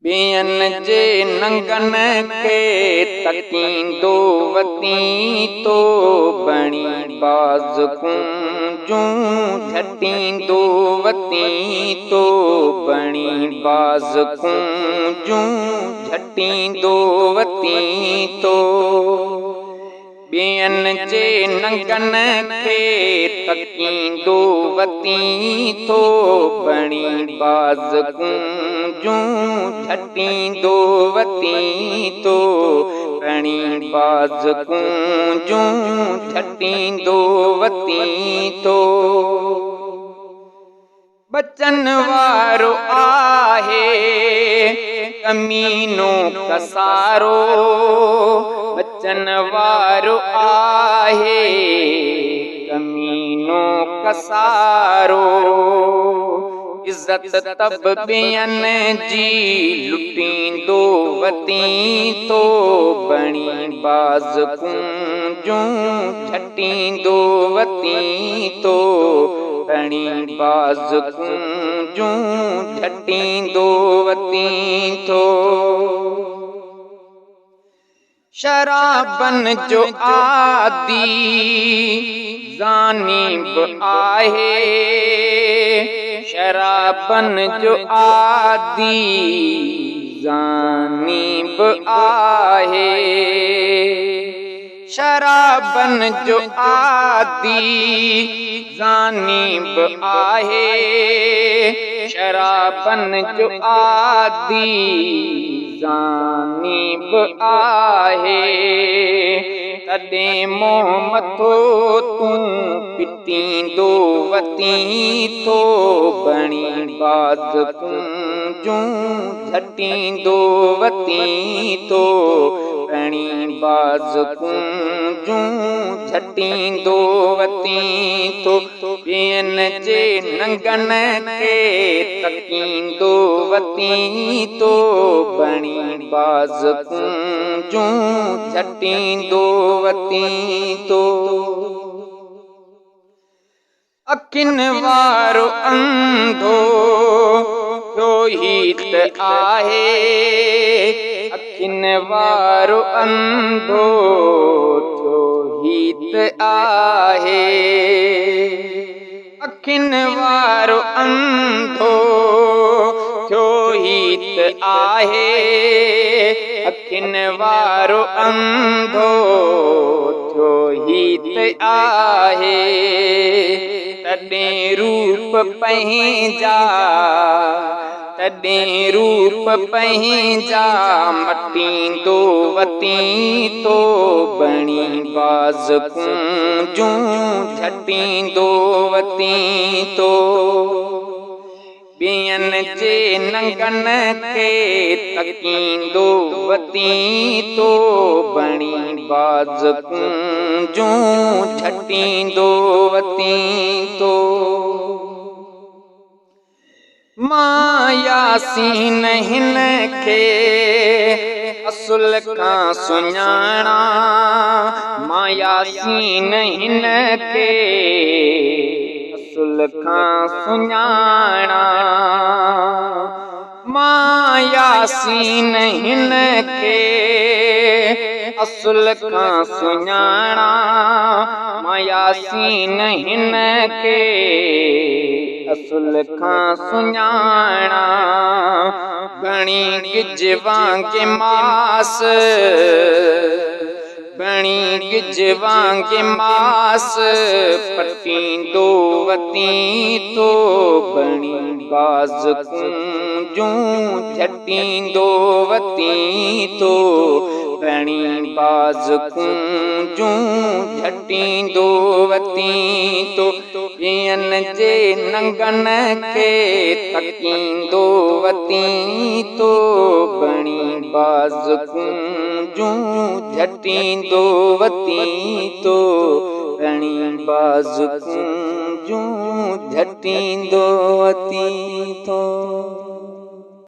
ॿियनि जे नंगन खे तकींदो वती तो बणी बाज़ कुंजूं झटींदो वती तो बणी बाज़ कुंजूं झटींदो वती तो ॿियनि जे नंगन खे तकींदो वती तो बणी बाज़ कुंजूं झटींदो वती तो बणी बाज़ कुंजूं झटींदो वती तो बचन वारो आहे कमीनो कसारो बचन वारो आहे कमीनो कसारो इज्जत तब ॿियनि जी लुटींदो वती तो बणी बाज़ कुंजूं झटींदो वती तो बणी बाज़ कुंजूं झटींदो वती तो शराबन जो आदि ज़ानिब आहे शराबन जो आदि ज़ानिब आहे शराबन जो आदि ज़ानिब आहे शराबन जो आदि ज़ानिब आहे तॾहिं मोह मथो तूं पिटींदो वती तो बणी बाज़ कुंजूं झटींदो वती तो बणी बाज़ कुंजूं झटींदो वती तो ॿियनि जे नंगन खे तकींदो वती तो बणी बाज़ कुंजूं झटींदो वती तो अखियुनि वारो अंधो रोहित आहे अखियुनि वारो अंधो रोहित आहे अखियुनि वारो अंधो रोहित आहे अखियुनि वारो अंधो रोहित आहे तॾहिं रूप पंहिंजा तॾहिं रूप पंहिंजा मटींदो वती तो बणी बाज़ कुंजूं झटींदो वती तो ॿियनि जे नंगन खे तकींदो वती तो बणी बाज़ कुंजूं झटींदो वती तो मायासीन हिन खे असुल खां सुञाणा मायासीन हिन खे असुल खां सुञाणा मायासीन हिन खे असुल खां सुञाणा मायासीन हिन खे असुल खां सुञाणा बणी गिज वांगे मास बणी गिज वांगे मास पटींदो वती तो बणी बाज़ कुंजूं झटींदो वती तो बणी बाज़ कुंजूं झटींदो वती तो ॿियनि जे नंगन खे तकींदो वती तो बणी बाज़ कुंजूं झटींदो वती तो बणी बाज़ कुंजूं झटींदो वती तो।